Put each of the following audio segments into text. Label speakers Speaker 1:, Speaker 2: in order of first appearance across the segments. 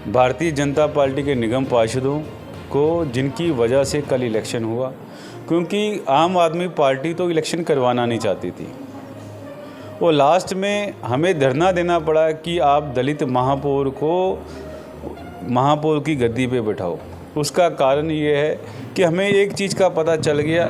Speaker 1: Bharatiya Janata party के निगम पार्षदों को जिनकी वजह से कल इलेक्शन हुआ, क्योंकि आम आदमी पार्टी तो इलेक्शन करवाना नहीं चाहती थी। वो लास्ट में हमें धरना देना पड़ा कि आप दलित महापौर को महापौर की गद्दी पे बैठाओ। उसका कारण ये है कि हमें एक चीज़ का पता चल गया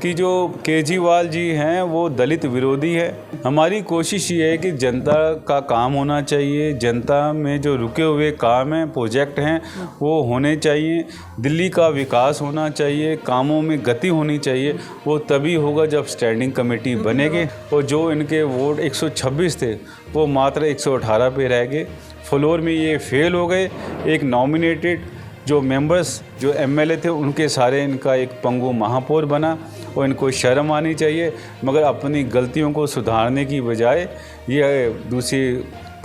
Speaker 1: कि जो केजरीवाल जी हैं वो दलित विरोधी है। हमारी कोशिश ये है कि जनता का काम होना चाहिए, जनता में जो रुके हुए काम हैं, प्रोजेक्ट हैं, वो होने चाहिए। दिल्ली का विकास होना चाहिए, कामों में गति होनी चाहिए। वो तभी होगा जब स्टैंडिंग कमेटी बनेगी। और जो इनके वोट 126 थे वो मात्र 118 पे रह गए। फ्लोर में ये फेल हो गए। एक नॉमिनेटेड जो मेंबर्स जो एमएलए थे उनके सारे इनका एक पंगु महापौर बना। और इनको शर्म आनी चाहिए, मगर अपनी गलतियों को सुधारने की बजाय ये दूसरी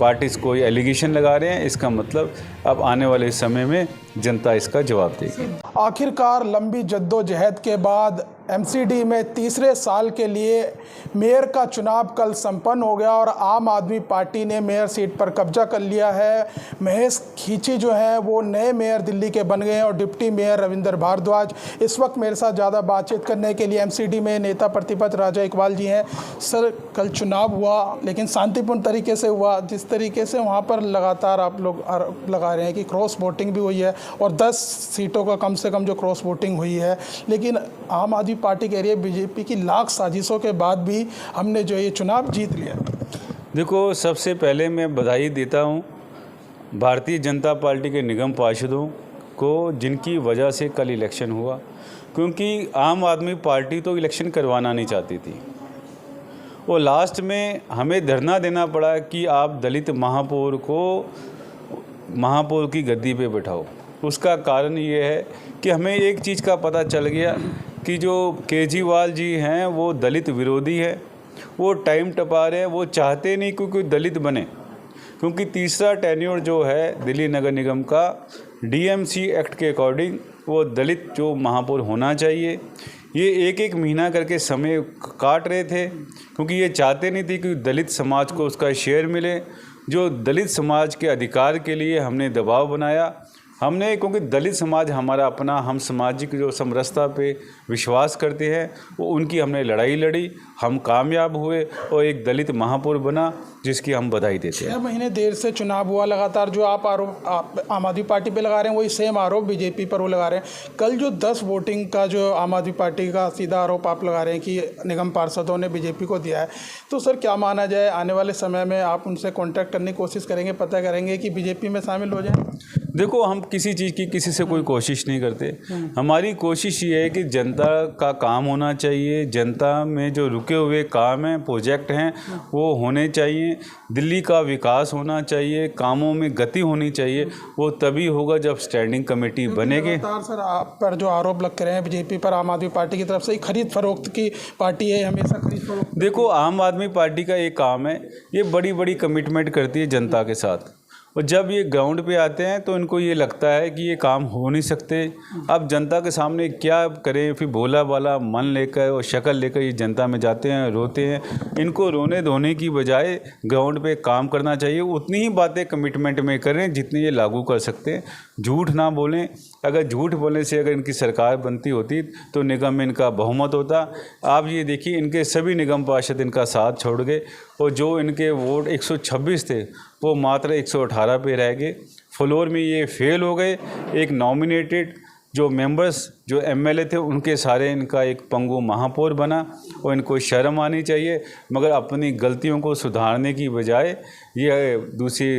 Speaker 1: पार्टीज़ को एलिगेशन लगा रहे हैं। इसका मतलब अब आने वाले समय में जनता इसका जवाब देगी।
Speaker 2: आखिरकार लंबी जद्दोजहद के बाद एमसीडी में तीसरे साल के लिए मेयर का चुनाव कल संपन्न हो गया और आम आदमी पार्टी ने मेयर सीट पर कब्जा कर लिया है। महेश खींची जो है वो नए मेयर दिल्ली के बन गए हैं और डिप्टी मेयर रविंदर भारद्वाज इस वक्त मेरे साथ ज़्यादा बातचीत करने के लिए एमसीडी में नेता प्रतिपक्ष राजा इकबाल जी हैं। सर, कल चुनाव हुआ लेकिन शांतिपूर्ण तरीके से हुआ। जिस तरीके से वहाँ पर लगातार आप लोग लगा रहे हैं कि क्रॉस वोटिंग भी हुई है और 10 सीटों का कम से कम जो क्रॉस वोटिंग हुई है, लेकिन आम आदमी पार्टी कह रही है बीजेपी की लाख साजिशों के बाद भी हमने जो ये चुनाव जीत लिया।
Speaker 1: देखो, सबसे पहले मैं बधाई देता हूँ भारतीय जनता पार्टी के निगम पार्षदों को जिनकी वजह से कल इलेक्शन हुआ, क्योंकि आम आदमी पार्टी तो इलेक्शन करवाना नहीं चाहती थी। वो लास्ट में हमें धरना देना पड़ा कि आप दलित महापौर को महापौर की गद्दी पे बैठाओ। उसका कारण ये है कि हमें एक चीज़ का पता चल गया कि जो केजरीवाल जी हैं वो दलित विरोधी है। वो टाइम टपा रहे हैं, वो चाहते नहीं कि कोई दलित बने, क्योंकि तीसरा टेन्योर जो है दिल्ली नगर निगम का डीएमसी एक्ट के अकॉर्डिंग वो दलित जो महापौर होना चाहिए। ये एक एक महीना करके समय काट रहे थे, क्योंकि ये चाहते नहीं थे कि दलित समाज को उसका शेयर मिले। जो दलित समाज के अधिकार के लिए हमने दबाव बनाया हमने, क्योंकि दलित समाज हमारा अपना, हम सामाजिक जो समरसता पे विश्वास करते हैं, वो उनकी हमने लड़ाई लड़ी, हम कामयाब हुए और एक दलित महापौर बना, जिसकी हम बधाई देते हैं।
Speaker 2: 6 महीने देर से चुनाव हुआ लगातार। जो आप आरोप आम आदमी पार्टी पे लगा रहे हैं वही सेम आरोप बीजेपी पर वो लगा रहे हैं। कल जो 10 वोटिंग का जो आम आदमी पार्टी का सीधा आरोप आप लगा रहे हैं कि निगम पार्षदों ने बीजेपी को दिया है, तो सर क्या माना जाए, आने वाले समय में आप उनसे कॉन्टैक्ट करने की कोशिश करेंगे, पता करेंगे कि बीजेपी में शामिल हो जाए?
Speaker 1: देखो, हम किसी चीज़ की किसी से कोई कोशिश नहीं करते। हमारी कोशिश ये है कि जनता का काम होना चाहिए, जनता में जो रुके हुए काम हैं, प्रोजेक्ट हैं, वो होने चाहिए। दिल्ली का विकास होना चाहिए, कामों में गति होनी चाहिए। वो तभी होगा जब स्टैंडिंग कमेटी बनेगी।
Speaker 2: सर, आप पर जो आरोप लग रहे हैं बीजेपी पर, आम आदमी पार्टी की तरफ से खरीद फरोख्त की पार्टी है, हमेशा खरीद फरोख्त।
Speaker 1: देखो, आम आदमी पार्टी का एक काम है, ये बड़ी बड़ी कमिटमेंट करती है जनता के साथ, और जब ये ग्राउंड पे आते हैं तो इनको ये लगता है कि ये काम हो नहीं सकते। अब जनता के सामने क्या करें, फिर भोला भाला मन लेकर और शक्ल लेकर ये जनता में जाते हैं, रोते हैं। इनको रोने धोने की बजाय ग्राउंड पे काम करना चाहिए। उतनी ही बातें कमिटमेंट में करें जितनी ये लागू कर सकते हैं। झूठ ना बोलें। अगर झूठ बोलने से अगर इनकी सरकार बनती होती तो निगम में इनका बहुमत होता। आप ये देखिए, इनके सभी निगम पार्षद इनका साथ छोड़ गए और जो इनके वोट 126 थे वो मात्र 118 पे रह गए। फ्लोर में ये फेल हो गए। एक नॉमिनेटेड जो मेंबर्स जो एमएलए थे उनके सारे इनका एक पंगु महापौर बना। और इनको शर्म आनी चाहिए, मगर अपनी गलतियों को सुधारने की बजाय ये दूसरी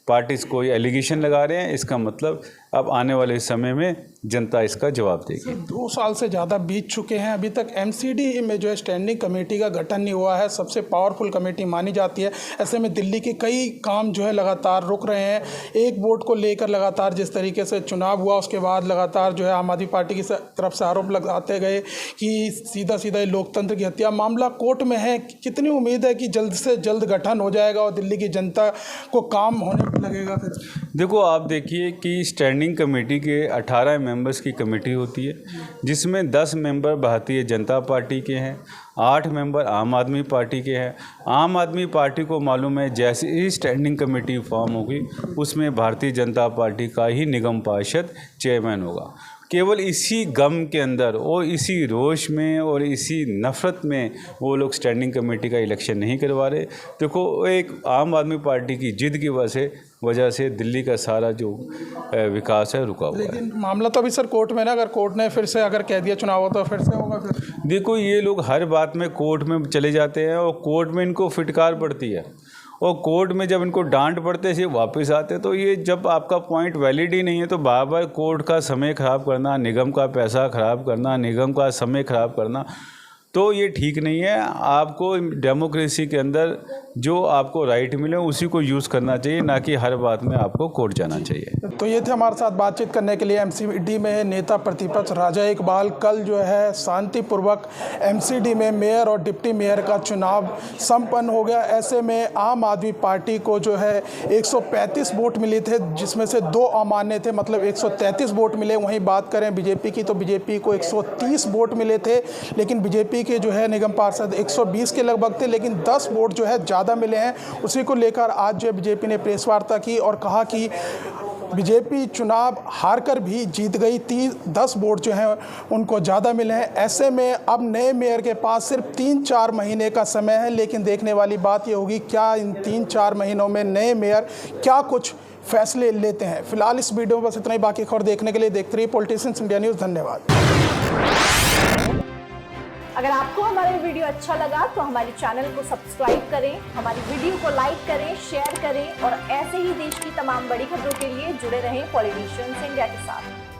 Speaker 1: पार्टीज़ को एलिगेशन लगा रहे हैं। इसका मतलब अब आने वाले समय में जनता इसका जवाब देगी।
Speaker 2: 2 साल से ज़्यादा बीत चुके हैं, अभी तक एमसीडी में जो है स्टैंडिंग कमेटी का गठन नहीं हुआ है। सबसे पावरफुल कमेटी मानी जाती है। ऐसे में दिल्ली के कई काम जो है लगातार रुक रहे हैं। एक वोट को लेकर लगातार जिस तरीके से चुनाव हुआ, उसके बाद लगातार जो है आम आदमी पार्टी की तरफ से आरोप लगाते गए कि सीधा सीधा लोकतंत्र की हत्या। मामला कोर्ट में है। कितनी उम्मीद है कि जल्द से जल्द गठन हो जाएगा और दिल्ली की जनता को काम होने लगेगा फिर?
Speaker 1: देखो, आप देखिए कि स्टैंडिंग कमेटी के 18 मेंबर्स की कमेटी होती है, जिसमें 10 मेंबर भारतीय जनता पार्टी के हैं, 8 मेंबर आम आदमी पार्टी के हैं। आम आदमी पार्टी को मालूम है जैसे ही स्टैंडिंग कमेटी फॉर्म होगी उसमें भारतीय जनता पार्टी का ही निगम पार्षद चेयरमैन होगा। केवल इसी गम के अंदर और इसी रोष में और इसी नफ़रत में वो लोग स्टैंडिंग कमेटी का इलेक्शन नहीं करवा रहे। देखो, एक आम आदमी पार्टी की जिद की वजह से दिल्ली का सारा जो विकास है रुका हुआ है।
Speaker 2: लेकिन मामला तो अभी सर कोर्ट में ना, अगर कोर्ट ने फिर से अगर कह दिया चुनाव हो तो फिर से होगा फिर?
Speaker 1: देखो, ये लोग हर बात में कोर्ट में चले जाते हैं और कोर्ट में इनको फिटकार पड़ती है, और कोर्ट में जब इनको डांट पड़ते से वापस आते, तो ये जब आपका पॉइंट वैलिड ही नहीं है तो बार बार कोर्ट का समय ख़राब करना, निगम का पैसा ख़राब करना, निगम का समय ख़राब करना, तो ये ठीक नहीं है। आपको डेमोक्रेसी के अंदर जो आपको राइट मिले उसी को यूज़ करना चाहिए, ना कि हर बात में आपको कोर्ट जाना चाहिए।
Speaker 2: तो ये थे हमारे साथ बातचीत करने के लिए एमसीडी में नेता प्रतिपक्ष राजा इकबाल। कल जो है शांतिपूर्वक एमसीडी में मेयर और डिप्टी मेयर का चुनाव संपन्न हो गया। ऐसे में आम आदमी पार्टी को जो है 135 वोट मिले थे, जिसमें से 2 अमान्य थे, मतलब 133 वोट मिले। वहीं बात करें बीजेपी की तो बीजेपी को 130 वोट मिले थे, लेकिन बीजेपी के जो है निगम पार्षद 120 के लगभग थे, लेकिन 10 वोट जो है ज़्यादा मिले हैं। उसी को लेकर आज जो बीजेपी ने प्रेस वार्ता की और कहा कि बीजेपी चुनाव हारकर भी जीत गई, 10 वोट जो हैं उनको ज़्यादा मिले हैं। ऐसे में अब नए मेयर के पास सिर्फ 3-4 महीने का समय है, लेकिन देखने वाली बात ये होगी क्या इन 3-4 महीनों में नए मेयर क्या कुछ फैसले लेते हैं। फिलहाल इस वीडियो में बस इतना ही। बाकी खबर देखने के लिए देखते रहिए पॉलिटिशियंस इंडिया न्यूज़। धन्यवाद।
Speaker 3: अगर आपको हमारा वीडियो अच्छा लगा तो हमारे चैनल को सब्सक्राइब करें, हमारी वीडियो को लाइक करें, शेयर करें और ऐसे ही देश की तमाम बड़ी खबरों के लिए जुड़े रहें पॉलिटिशियंस इंडिया के साथ।